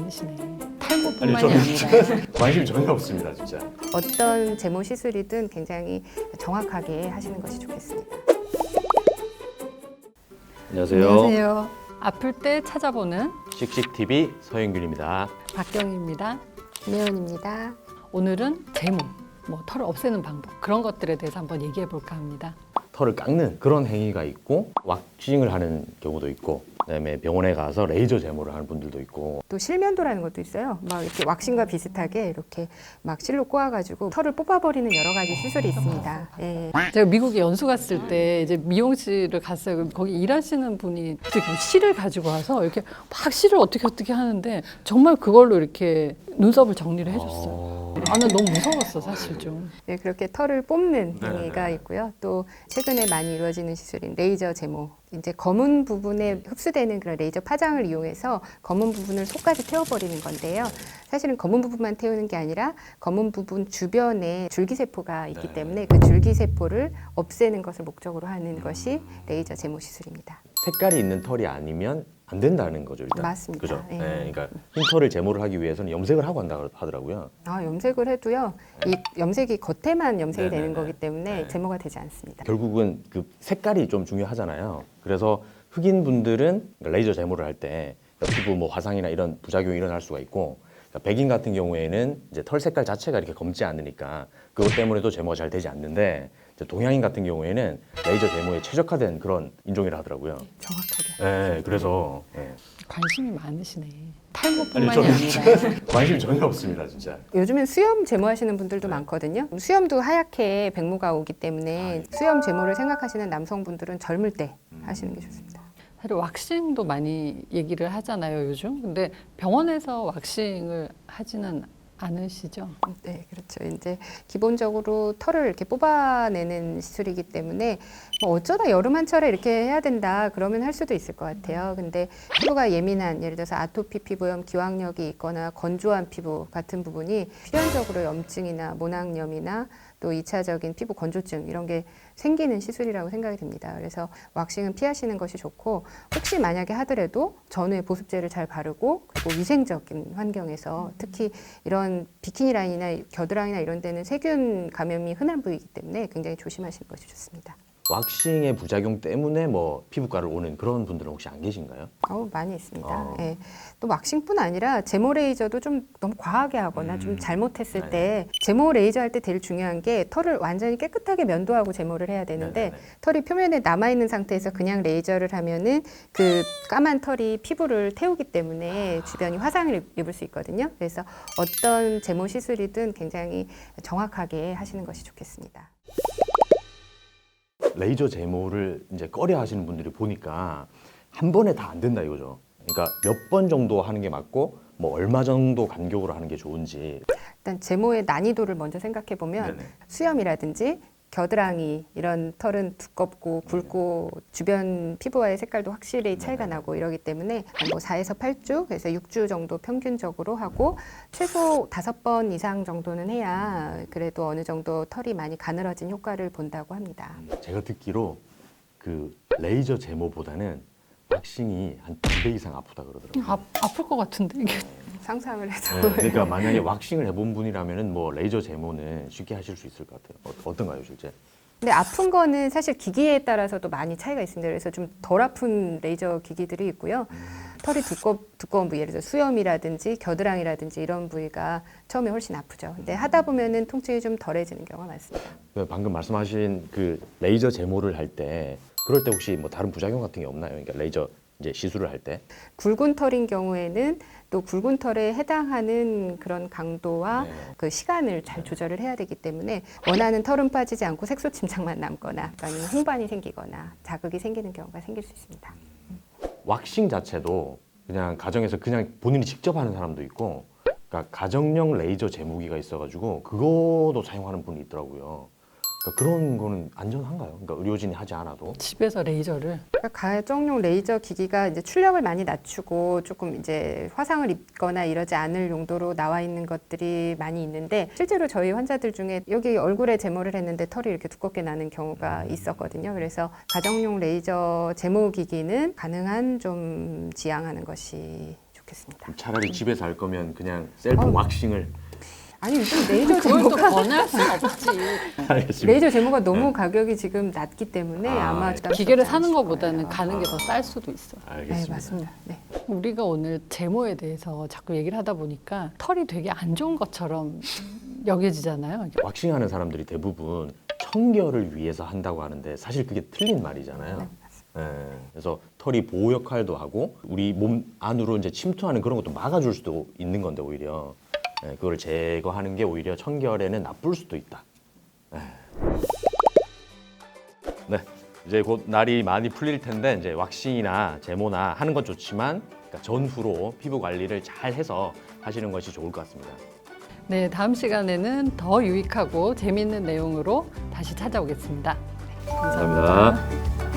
많으시네. 아니, 탈모뿐만이 저는 아니라 관심이 전혀 없습니다, 진짜. 어떤 제모 시술이든 굉장히 정확하게 하시는 것이 좋겠습니다. 안녕하세요. 아플 때 찾아보는 씩씩TV 서영균입니다. 박경희입니다. 김혜원입니다. 오늘은 제모, 털을 없애는 방법 그런 것들에 대해서 한번 얘기해 볼까 합니다. 털을 깎는 그런 행위가 있고 왁싱을 하는 경우도 있고 그다음에 병원에 가서 레이저 제모를 하는 분들도 있고 또 실면도라는 것도 있어요. 막 이렇게 왁싱과 비슷하게 이렇게 막 실로 꼬아가지고 털을 뽑아버리는 여러 가지 시술이 있습니다. 예. 제가 미국에 연수 갔을 때 이제 미용실을 갔어요. 그럼 거기 일하시는 분이 지금 실을 가지고 와서 이렇게 막 실을 어떻게 하는데 정말 그걸로 이렇게 눈썹을 정리를 해줬어요. 나는 너무 무서웠어, 사실 좀. 네, 그렇게 털을 뽑는 네. 행위가 있고요. 또 최근에 많이 이루어지는 시술인 레이저 제모. 이제 검은 부분에 흡수되는 그런 레이저 파장을 이용해서 검은 부분을 속까지 태워버리는 건데요. 사실은 검은 부분만 태우는 게 아니라 검은 부분 주변에 줄기세포가 있기 때문에 그 줄기세포를 없애는 것을 목적으로 하는 것이 레이저 제모 시술입니다. 색깔이 있는 털이 아니면 안 된다는 거죠, 일단. 맞습니다. 그죠? 예. 네, 그러니까 흰 털을 제모를 하기 위해서는 염색을 하고 한다고 하더라고요. 염색을 해도요. 이 염색이 겉에만 염색이 되는 네네네. 거기 때문에 네. 제모가 되지 않습니다. 결국은 그 색깔이 좀 중요하잖아요. 그래서 흑인 분들은 레이저 제모를 할 때 피부 뭐 화상이나 이런 부작용이 일어날 수가 있고 백인 같은 경우에는 이제 털 색깔 자체가 이렇게 검지 않으니까 그것 때문에도 제모가 잘 되지 않는데 이제 동양인 같은 경우에는 레이저 제모에 최적화된 그런 인종이라 하더라고요. 정확하게. 네, 그래서 관심이 많으시네. 아니, 탈모뿐만이 저는 아니라. 관심이 전혀 없습니다, 진짜. 요즘엔 수염 제모하시는 분들도 많거든요. 수염도 하얗게 백모가 오기 때문에 수염 제모를 생각하시는 남성분들은 젊을 때 하시는 게 좋습니다. 사실 왁싱도 많이 얘기를 하잖아요, 요즘. 근데 병원에서 왁싱을 하지는 않으시죠? 네, 그렇죠. 이제 기본적으로 털을 이렇게 뽑아내는 시술이기 때문에 뭐 어쩌다 여름 한철에 이렇게 해야 된다 그러면 할 수도 있을 것 같아요. 근데 피부가 예민한 예를 들어서 아토피 피부염, 기왕력이 있거나 건조한 피부 같은 부분이 필연적으로 염증이나 모낭염이나 또 2차적인 피부 건조증 이런 게 생기는 시술이라고 생각이 됩니다. 그래서 왁싱은 피하시는 것이 좋고 혹시 만약에 하더라도 전후에 보습제를 잘 바르고 그리고 위생적인 환경에서 특히 이런 비키니 라인이나 겨드랑이나 이런 데는 세균 감염이 흔한 부위이기 때문에 굉장히 조심하시는 것이 좋습니다. 왁싱의 부작용 때문에 뭐 피부과를 오는 그런 분들은 혹시 안 계신가요? 많이 있습니다. 예. 또 왁싱뿐 아니라 제모 레이저도 좀 너무 과하게 하거나 좀 잘못했을 네. 때 제모 레이저 할 때 제일 중요한 게 털을 완전히 깨끗하게 면도하고 제모를 해야 되는데 네네네. 털이 표면에 남아있는 상태에서 그냥 레이저를 하면은 그 까만 털이 피부를 태우기 때문에 주변이 화상을 입을 수 있거든요. 그래서 어떤 제모 시술이든 굉장히 정확하게 하시는 것이 좋겠습니다. 레이저 제모를 이제 꺼려 하시는 분들이 보니까 한 번에 다 안 된다 이거죠. 그러니까 몇 번 정도 하는 게 맞고 뭐 얼마 정도 간격으로 하는 게 좋은지. 일단 제모의 난이도를 먼저 생각해 보면 네네. 수염이라든지 겨드랑이 이런 털은 두껍고 굵고 주변 피부와의 색깔도 확실히 차이가 나고 이러기 때문에 뭐 4에서 8주 그래서 6주 정도 평균적으로 하고 최소 5번 이상 정도는 해야 그래도 어느 정도 털이 많이 가늘어진 효과를 본다고 합니다. 제가 듣기로 그 레이저 제모보다는 왁싱이 한 2배 이상 아프다 그러더라고요. 아플 것 같은데, 이게. 상상을 해서 네, 그러니까 만약에 왁싱을 해본 분이라면은 뭐 레이저 제모는 쉽게 하실 수 있을 것 같아요. 어떤가요, 실제? 근데 아픈 거는 사실 기기에 따라서도 많이 차이가 있습니다. 그래서 좀 덜 아픈 레이저 기기들이 있고요. 털이 두꺼운 부위, 예를 들어 수염이라든지 겨드랑이라든지 이런 부위가 처음에 훨씬 아프죠. 근데 하다 보면은 통증이 좀 덜해지는 경우가 많습니다. 방금 말씀하신 그 레이저 제모를 할 때 그럴 때 혹시 뭐 다른 부작용 같은 게 없나요? 그러니까 레이저 이제 시술을 할 때. 굵은 털인 경우에는 또 굵은 털에 해당하는 그런 강도와 네. 그 시간을 잘 조절을 해야 되기 때문에 원하는 털은 빠지지 않고 색소 침착만 남거나 아니면 홍반이 생기거나 자극이 생기는 경우가 생길 수 있습니다. 왁싱 자체도 그냥 가정에서 그냥 본인이 직접 하는 사람도 있고, 그러니까 가정용 레이저 제모기가 있어가지고 그거도 사용하는 분이 있더라고요. 그러니까 그런 거는 안전한가요? 그러니까 의료진이 하지 않아도. 집에서 레이저를. 그러니까 가정용 레이저 기기가 이제 출력을 많이 낮추고 조금 이제 화상을 입거나 이러지 않을 용도로 나와 있는 것들이 많이 있는데 실제로 저희 환자들 중에 여기 얼굴에 제모를 했는데 털이 이렇게 두껍게 나는 경우가 있었거든요. 그래서 가정용 레이저 제모 기기는 가능한 좀 지양하는 것이 좋겠습니다. 차라리 집에서 할 거면 그냥 셀프 왁싱을. 아니 요즘 레이저 그걸 또 제모가 권할 수는 없지. 알겠습니다. 레이저 제모가 너무 가격이 지금 낮기 때문에 아, 아마 네. 기계를 부담스럽지 사는 않으실 것보다는 거예요. 가는 게 더 쌀 수도 있어. 네, 알겠습니다. 맞습니다. 네. 우리가 오늘 제모에 대해서 자꾸 얘기를 하다 보니까 털이 되게 안 좋은 것처럼 여겨지잖아요. 왁싱하는 사람들이 대부분 청결을 위해서 한다고 하는데 사실 그게 틀린 말이잖아요. 예, 그래서 털이 보호 역할도 하고 우리 몸 안으로 이제 침투하는 그런 것도 막아줄 수도 있는 건데 오히려 그걸 제거하는 게 오히려 청결에는 나쁠 수도 있다. 예. 네, 이제 곧 날이 많이 풀릴 텐데 이제 왁싱이나 제모나 하는 건 좋지만 그러니까 전후로 피부 관리를 잘 해서 하시는 것이 좋을 것 같습니다. 네, 다음 시간에는 더 유익하고 재미있는 내용으로 다시 찾아오겠습니다. 감사합니다. 감사합니다.